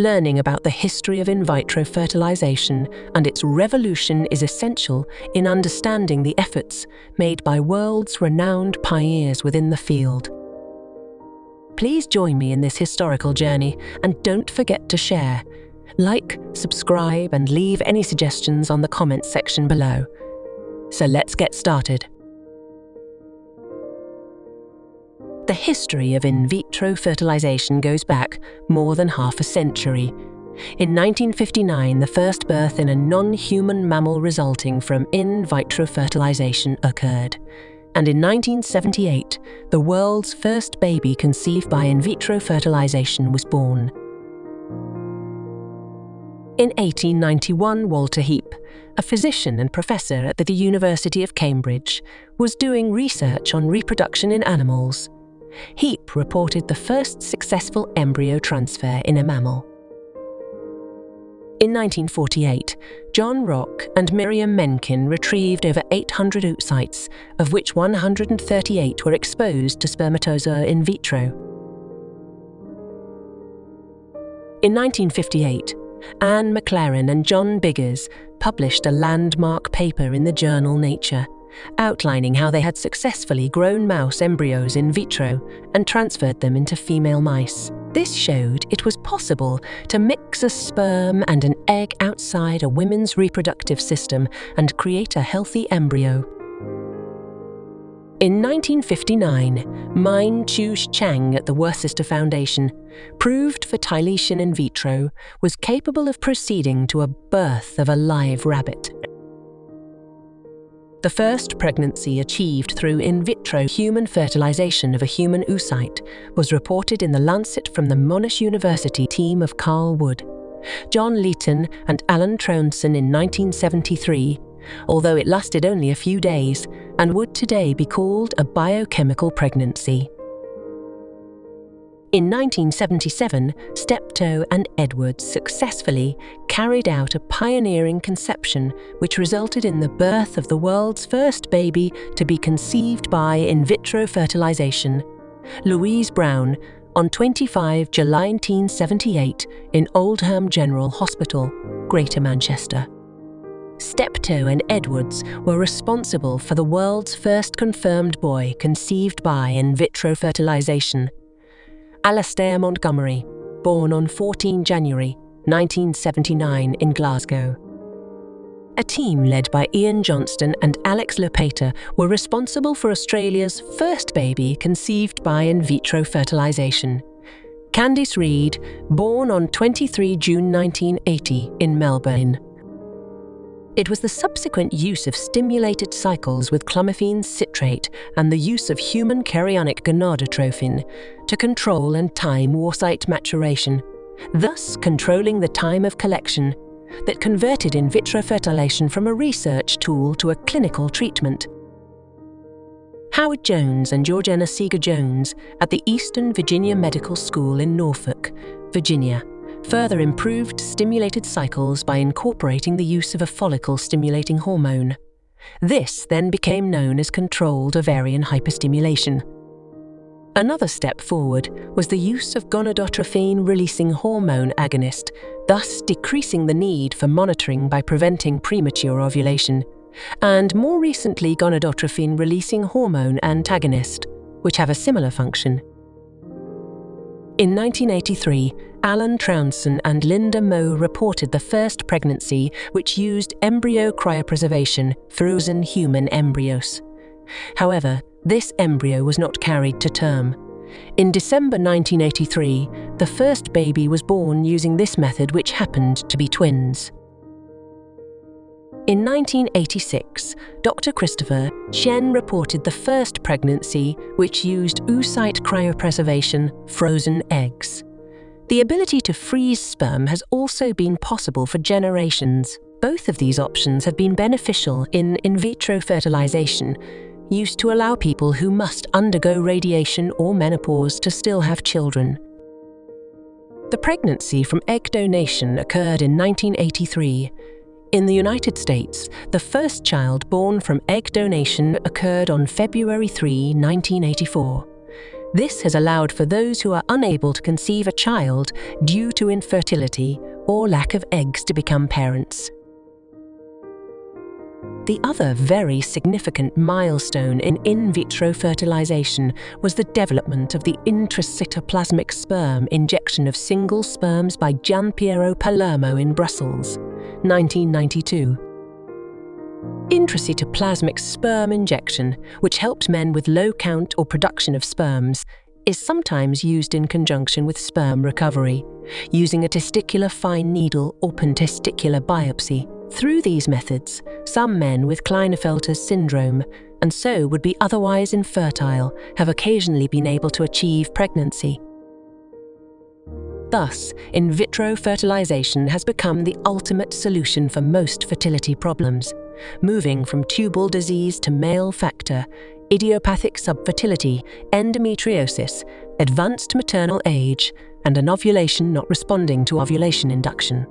Learning about the history of in vitro fertilization and its revolution is essential in understanding the efforts made by world's renowned pioneers within the field. Please join me in this historical journey and don't forget to share. Like, subscribe, and leave any suggestions on the comments section below. So let's get started. The history of in vitro fertilization goes back more than half a century. In 1959, the first birth in a non-human mammal resulting from in vitro fertilization occurred. And in 1978, the world's first baby conceived by in vitro fertilization was born. In 1891, Walter Heap, a physician and professor at the University of Cambridge, was doing research on reproduction in animals. Heap reported the first successful embryo transfer in a mammal. In 1948, John Rock and Miriam Mencken retrieved over 800 oocytes, of which 138 were exposed to spermatozoa in vitro. In 1958, Anne McLaren and John Biggers published a landmark paper in the journal Nature, outlining how they had successfully grown mouse embryos in vitro and transferred them into female mice. This showed it was possible to mix a sperm and an egg outside a woman's reproductive system and create a healthy embryo. In 1959, Min Chu Chang at the Worcester Foundation proved fertilization in vitro was capable of proceeding to a birth of a live rabbit. The first pregnancy achieved through in vitro human fertilization of a human oocyte was reported in The Lancet from the Monash University team of Carl Wood, John Leeton and Alan Trounson in 1973, although it lasted only a few days and would today be called a biochemical pregnancy. In 1977, Steptoe and Edwards successfully carried out a pioneering conception which resulted in the birth of the world's first baby to be conceived by in vitro fertilization, Louise Brown, on 25 July 1978 in Oldham General Hospital, Greater Manchester. Steptoe and Edwards were responsible for the world's first confirmed boy conceived by in vitro fertilization, Alastair Montgomery, born on 14 January 1979 in Glasgow. A team led by Ian Johnston and Alex Lepeta were responsible for Australia's first baby conceived by in vitro fertilization, Candice Reid, born on 23 June 1980 in Melbourne. It was the subsequent use of stimulated cycles with clomiphene citrate and the use of human chorionic gonadotrophin to control and time oocyte maturation, thus controlling the time of collection, that converted in vitro fertilization from a research tool to a clinical treatment. Howard Jones and Georgina Seeger-Jones at the Eastern Virginia Medical School in Norfolk, Virginia, further improved stimulated cycles by incorporating the use of a follicle-stimulating hormone. This then became known as controlled ovarian hyperstimulation. Another step forward was the use of gonadotrophin-releasing hormone agonist, thus decreasing the need for monitoring by preventing premature ovulation, and more recently gonadotrophin-releasing hormone antagonist, which have a similar function. In 1983, Alan Trounson and Linda Moe reported the first pregnancy which used embryo cryopreservation, frozen human embryos. However, this embryo was not carried to term. In December 1983, the first baby was born using this method, which happened to be twins. In 1986, Dr. Christopher Shen reported the first pregnancy which used oocyte cryopreservation, frozen eggs. The ability to freeze sperm has also been possible for generations. Both of these options have been beneficial in vitro fertilization, used to allow people who must undergo radiation or menopause to still have children. The pregnancy from egg donation occurred in 1983. In the United States, the first child born from egg donation occurred on February 3, 1984. This has allowed for those who are unable to conceive a child due to infertility or lack of eggs to become parents. The other very significant milestone in vitro fertilization was the development of the intracytoplasmic sperm injection of single sperms by Gianpiero Palermo in Brussels, 1992. Intracytoplasmic sperm injection, which helps men with low count or production of sperms, is sometimes used in conjunction with sperm recovery, using a testicular fine needle or pentesticular biopsy. Through these methods, some men with Klinefelter's syndrome, and so would be otherwise infertile, have occasionally been able to achieve pregnancy. Thus, in vitro fertilization has become the ultimate solution for most fertility problems, moving from tubal disease to male factor, idiopathic subfertility, endometriosis, advanced maternal age, and an ovulation not responding to ovulation induction.